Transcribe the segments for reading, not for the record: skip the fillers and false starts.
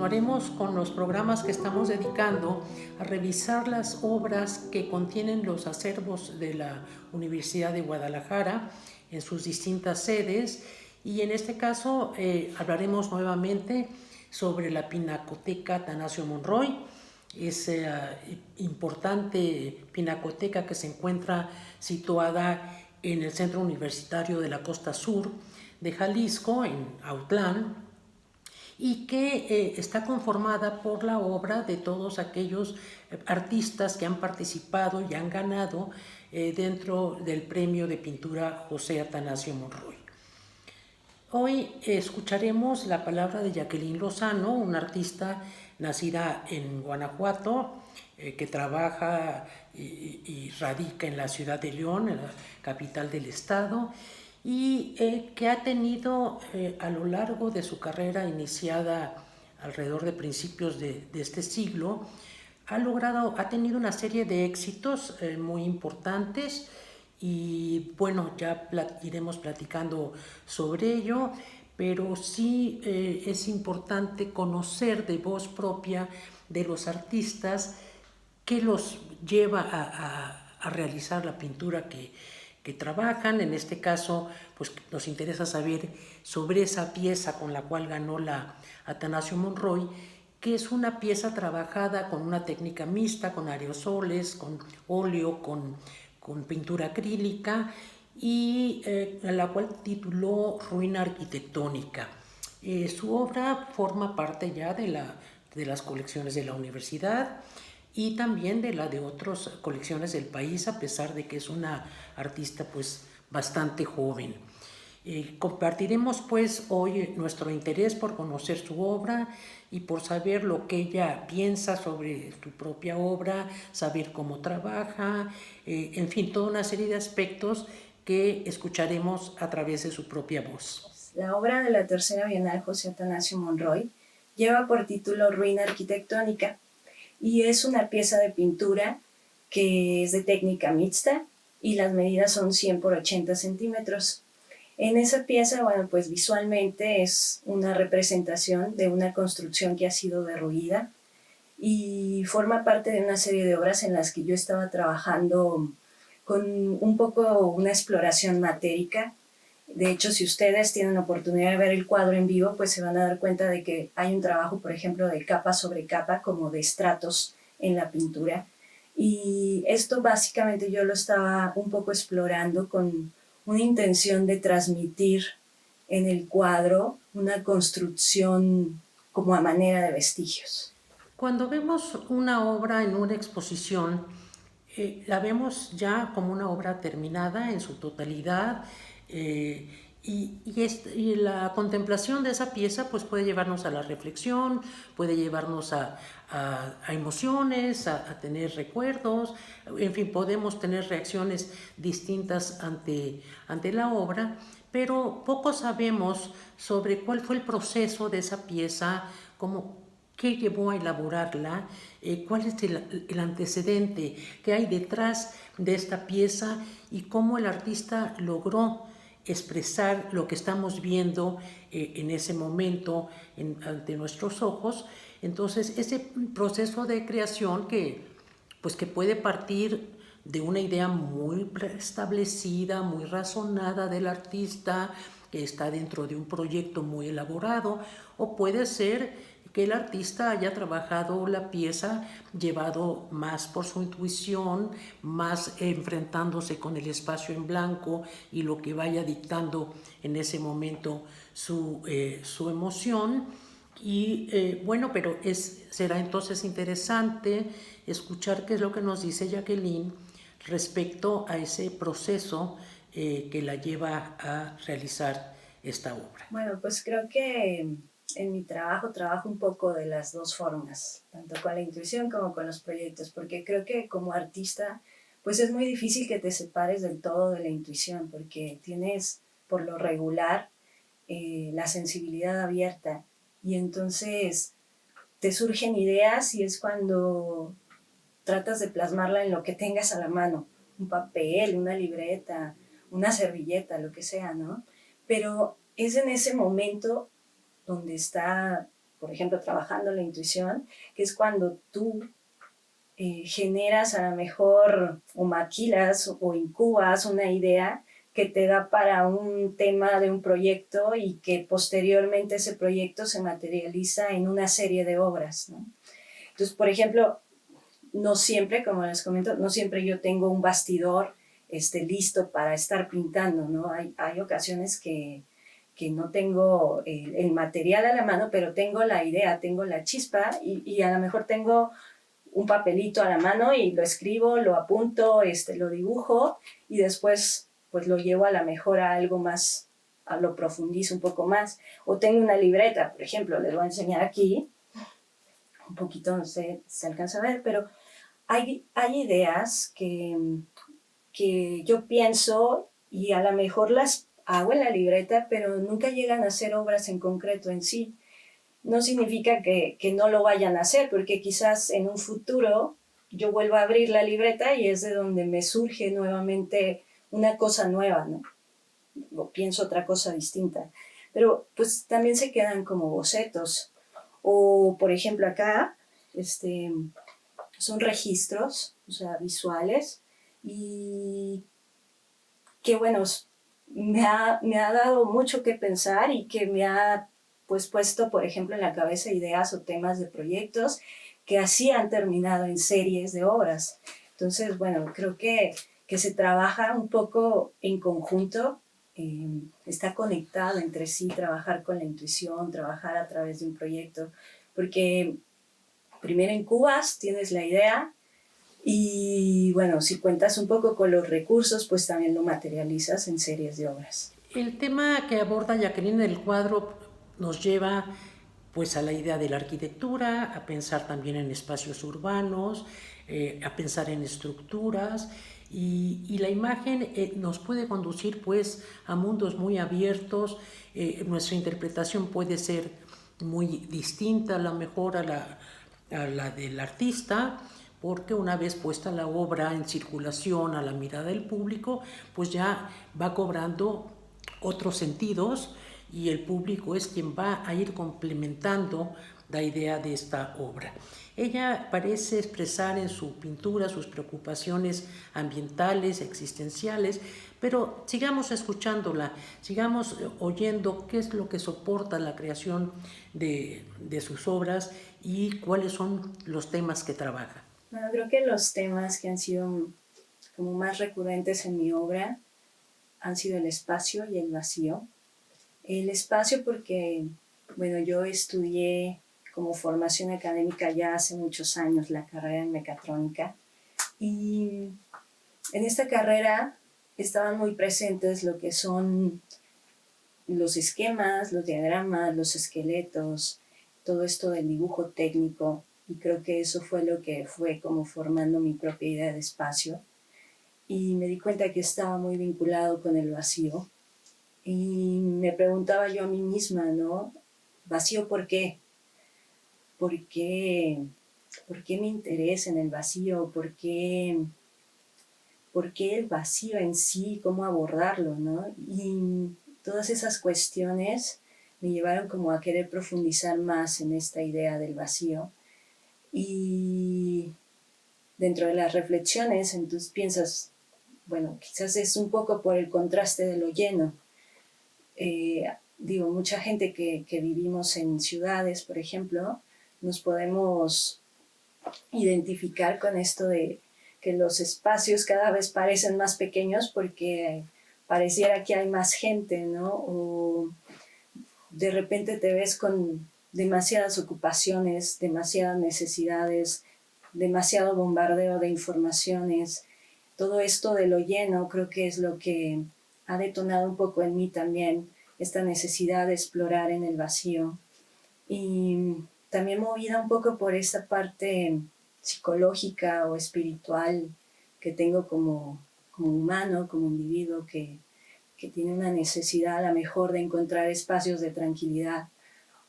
continuaremos con los programas que estamos dedicando a revisar las obras que contienen los acervos de la Universidad de Guadalajara en sus distintas sedes, y en este caso hablaremos nuevamente sobre la Pinacoteca Atanasio Monroy, esa importante pinacoteca que se encuentra situada en el Centro Universitario de la Costa Sur de Jalisco, en Autlán, y que está conformada por la obra de todos aquellos artistas que han participado y han ganado dentro del premio de pintura José Atanasio Monroy. Hoy escucharemos la palabra de Jacqueline Lozano, una artista nacida en Guanajuato, que trabaja y radica en la ciudad de León, en la capital del estado, y que ha tenido a lo largo de su carrera iniciada alrededor de principios de este siglo, ha tenido una serie de éxitos muy importantes, y bueno, ya iremos platicando sobre ello, pero sí es importante conocer de voz propia de los artistas qué los lleva a realizar la pintura que trabajan. En este caso, pues nos interesa saber sobre esa pieza con la cual ganó la Atanasio Monroy, que es una pieza trabajada con una técnica mixta, con aerosoles, con óleo, con pintura acrílica, y la cual tituló Ruina Arquitectónica. Su obra forma parte ya de las colecciones de la universidad y también de la de otras colecciones del país, a pesar de que es una artista pues bastante joven. Compartiremos pues hoy nuestro interés por conocer su obra y por saber lo que ella piensa sobre su propia obra, saber cómo trabaja, en fin, toda una serie de aspectos que escucharemos a través de su propia voz. La obra de la tercera Bienal José Atanasio Monroy lleva por título Ruina Arquitectónica y es una pieza de pintura que es de técnica mixta y las medidas son 100 por 80 centímetros. En esa pieza, bueno, pues visualmente es una representación de una construcción que ha sido derruida y forma parte de una serie de obras en las que yo estaba trabajando con un poco una exploración matérica. De hecho, si ustedes tienen la oportunidad de ver el cuadro en vivo, pues se van a dar cuenta de que hay un trabajo, por ejemplo, de capa sobre capa, como de estratos en la pintura. Y esto básicamente yo lo estaba un poco explorando con una intención de transmitir en el cuadro una construcción como a manera de vestigios. Cuando vemos una obra en una exposición, la vemos ya como una obra terminada en su totalidad, y la contemplación de esa pieza pues puede llevarnos a la reflexión, puede llevarnos a emociones, a tener recuerdos, en fin, podemos tener reacciones distintas ante la obra, pero poco sabemos sobre cuál fue el proceso de esa pieza, qué llevó a elaborarla, cuál es el antecedente que hay detrás de esta pieza y cómo el artista logró expresar lo que estamos viendo en ese momento ante nuestros ojos. Entonces, ese proceso de creación que puede partir de una idea muy establecida, muy razonada del artista, que está dentro de un proyecto muy elaborado, o puede ser que el artista haya trabajado la pieza llevado más por su intuición, más enfrentándose con el espacio en blanco y lo que vaya dictando en ese momento su emoción. Y bueno, pero será entonces interesante escuchar qué es lo que nos dice Jacqueline respecto a ese proceso que la lleva a realizar esta obra. Bueno, pues creo que en mi trabajo un poco de las dos formas, tanto con la intuición como con los proyectos, porque creo que como artista, pues es muy difícil que te separes del todo de la intuición, porque tienes por lo regular la sensibilidad abierta y entonces te surgen ideas y es cuando tratas de plasmarla en lo que tengas a la mano, un papel, una libreta, una servilleta, lo que sea, ¿no? Pero es en ese momento donde está por ejemplo, trabajando la intuición, que es cuando tú generas a lo mejor o maquilas o incubas una idea que te da para un tema de un proyecto y que posteriormente ese proyecto se materializa en una serie de obras, ¿no? Entonces, por ejemplo, no siempre, como les comento, no siempre yo tengo un bastidor listo para estar pintando, ¿no? Hay ocasiones que no tengo el material a la mano, pero tengo la idea, tengo la chispa y a lo mejor tengo un papelito a la mano y lo escribo, lo apunto, lo dibujo y después pues lo llevo a la mejor a algo más, lo profundizo un poco más. O tengo una libreta, por ejemplo, les voy a enseñar aquí, un poquito, no sé si se alcanza a ver, pero hay ideas que yo pienso y a lo mejor las hago en la libreta, pero nunca llegan a ser obras en concreto en sí. No significa que no lo vayan a hacer, porque quizás en un futuro yo vuelva a abrir la libreta y es de donde me surge nuevamente una cosa nueva, ¿no? O pienso otra cosa distinta. Pero pues también se quedan como bocetos. O por ejemplo acá, son registros, o sea, visuales, y que bueno, me ha dado mucho que pensar y que me ha pues puesto, por ejemplo, en la cabeza ideas o temas de proyectos que así han terminado en series de obras. Entonces, bueno, creo que se trabaja un poco en conjunto, está conectado entre sí, trabajar con la intuición, trabajar a través de un proyecto, porque primero incubas, tienes la idea, y bueno, si cuentas un poco con los recursos, pues también lo materializas en series de obras. El tema que aborda Jacqueline del cuadro nos lleva pues a la idea de la arquitectura, a pensar también en espacios urbanos, a pensar en estructuras y la imagen nos puede conducir pues a mundos muy abiertos. Nuestra interpretación puede ser muy distinta a lo mejor a la del artista, porque una vez puesta la obra en circulación a la mirada del público, pues ya va cobrando otros sentidos y el público es quien va a ir complementando la idea de esta obra. Ella parece expresar en su pintura sus preocupaciones ambientales, existenciales, pero sigamos escuchándola, sigamos oyendo qué es lo que soporta la creación de sus obras y cuáles son los temas que trabaja. Bueno, creo que los temas que han sido como más recurrentes en mi obra han sido el espacio y el vacío. El espacio porque, bueno, yo estudié como formación académica ya hace muchos años la carrera en mecatrónica y en esta carrera estaban muy presentes lo que son los esquemas, los diagramas, los esqueletos, todo esto del dibujo técnico y creo que eso fue lo que fue como formando mi propia idea de espacio y me di cuenta que estaba muy vinculado con el vacío y me preguntaba yo a mí misma, ¿no? ¿Vacío por qué? ¿Por qué, por qué mi interés en el vacío? ¿Por qué el vacío en sí? ¿Cómo abordarlo, no? Y todas esas cuestiones me llevaron como a querer profundizar más en esta idea del vacío. Y dentro de las reflexiones, entonces piensas, bueno, quizás es un poco por el contraste de lo lleno. Digo, mucha gente que vivimos en ciudades, por ejemplo, nos podemos identificar con esto de que los espacios cada vez parecen más pequeños porque pareciera que hay más gente, ¿no? O de repente te ves con demasiadas ocupaciones, demasiadas necesidades, demasiado bombardeo de informaciones. Todo esto de lo lleno creo que es lo que ha detonado un poco en mí también esta necesidad de explorar en el vacío. Y también movida un poco por esta parte psicológica o espiritual que tengo como humano, como individuo que tiene una necesidad a lo mejor de encontrar espacios de tranquilidad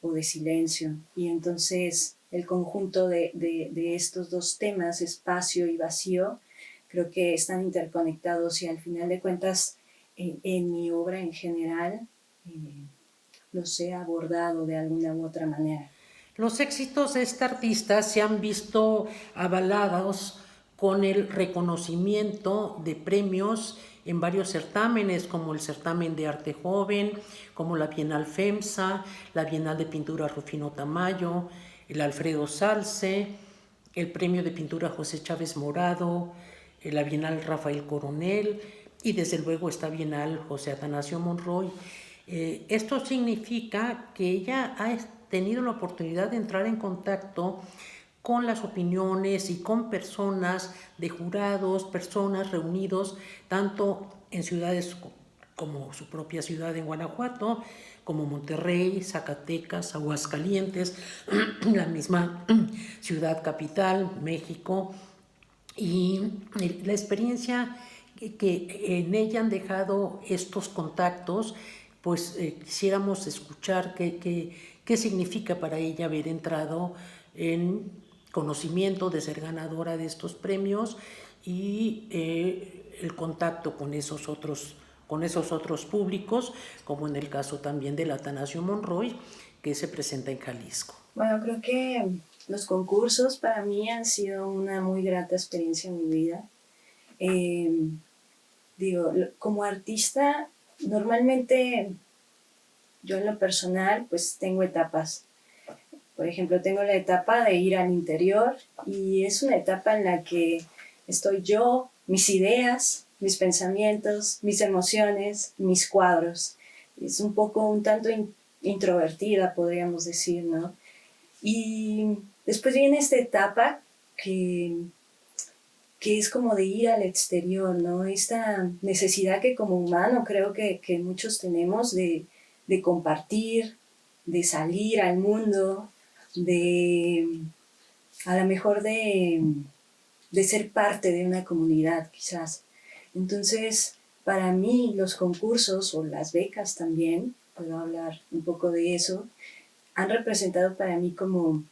o de silencio. Y entonces el conjunto de estos dos temas, espacio y vacío, creo que están interconectados y al final de cuentas en mi obra en general los he abordado de alguna u otra manera. Los éxitos de esta artista se han visto avalados con el reconocimiento de premios en varios certámenes, como el Certamen de Arte Joven, como la Bienal FEMSA, la Bienal de Pintura Rufino Tamayo, el Alfredo Salce, el Premio de Pintura José Chávez Morado, la Bienal Rafael Coronel y desde luego esta Bienal José Atanasio Monroy. Esto significa que ella ha tenido la oportunidad de entrar en contacto con las opiniones y con personas de jurados, personas reunidos tanto en ciudades como su propia ciudad en Guanajuato, como Monterrey, Zacatecas, Aguascalientes, la misma ciudad capital, México, y la experiencia que en ella han dejado estos contactos, pues quisiéramos escuchar qué significa para ella haber entrado en conocimiento de ser ganadora de estos premios y el contacto con esos otros públicos, como en el caso también del Atanasio Monroy, que se presenta en Jalisco. Bueno, creo que los concursos para mí han sido una muy grata experiencia en mi vida. Como artista, normalmente yo en lo personal pues tengo etapas. Por ejemplo, tengo la etapa de ir al interior y es una etapa en la que estoy yo, mis ideas, mis pensamientos, mis emociones, mis cuadros. Es un tanto introvertida, podríamos decir, ¿no? Y después viene esta etapa que es como de ir al exterior, ¿no? Esta necesidad que como humano creo que muchos tenemos de compartir, de salir al mundo, a lo mejor de ser parte de una comunidad, quizás. Entonces, para mí los concursos o las becas también, puedo hablar un poco de eso, han representado para mí como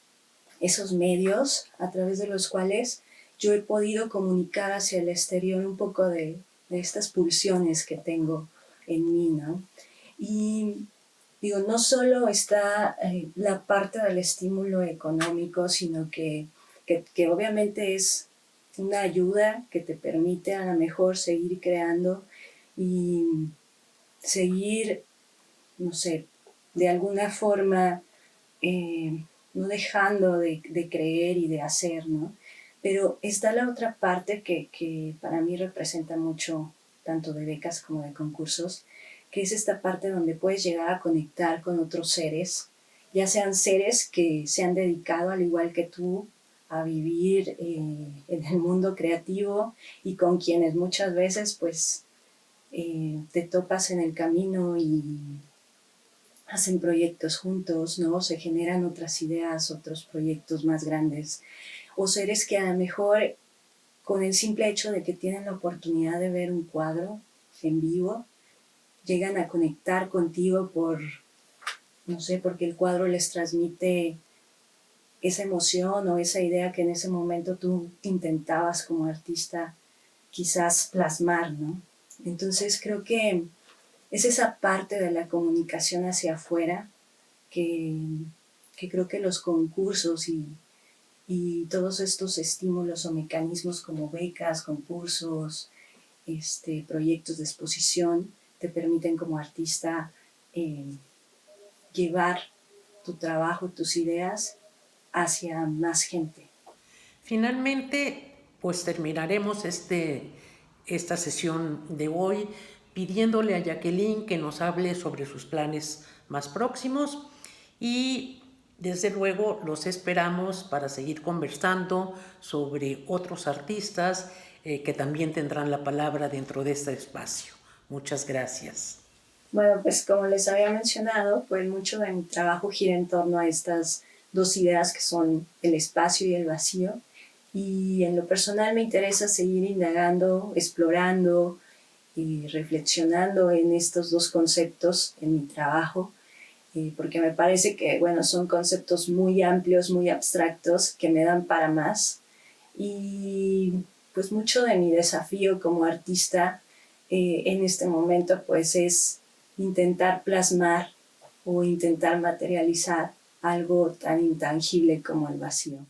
esos medios a través de los cuales yo he podido comunicar hacia el exterior un poco de estas pulsiones que tengo en mí, ¿no? Y no solo está la parte del estímulo económico, sino que obviamente es una ayuda que te permite a lo mejor seguir creando y seguir, no sé, de alguna forma no dejando de creer y de hacer, ¿no? Pero está la otra parte que para mí representa mucho, tanto de becas como de concursos, que es esta parte donde puedes llegar a conectar con otros seres, ya sean seres que se han dedicado, al igual que tú, a vivir en el mundo creativo y con quienes muchas veces pues te topas en el camino y hacen proyectos juntos, ¿no? Se generan otras ideas, otros proyectos más grandes. O seres que a lo mejor con el simple hecho de que tienen la oportunidad de ver un cuadro en vivo, llegan a conectar contigo no sé, porque el cuadro les transmite esa emoción o esa idea que en ese momento tú intentabas como artista quizás plasmar, ¿no? Entonces creo que es esa parte de la comunicación hacia afuera que creo que los concursos y todos estos estímulos o mecanismos como becas, concursos, proyectos de exposición te permiten como artista llevar tu trabajo, tus ideas hacia más gente. Finalmente, pues terminaremos esta sesión de hoy pidiéndole a Jacqueline que nos hable sobre sus planes más próximos y desde luego los esperamos para seguir conversando sobre otros artistas que también tendrán la palabra dentro de este espacio. Muchas gracias. Bueno, pues como les había mencionado, pues mucho de mi trabajo gira en torno a estas dos ideas que son el espacio y el vacío. Y en lo personal me interesa seguir indagando, explorando y reflexionando en estos dos conceptos en mi trabajo, porque me parece que, bueno, son conceptos muy amplios, muy abstractos, que me dan para más. Y pues mucho de mi desafío como artista en este momento pues es intentar plasmar o intentar materializar algo tan intangible como el vacío.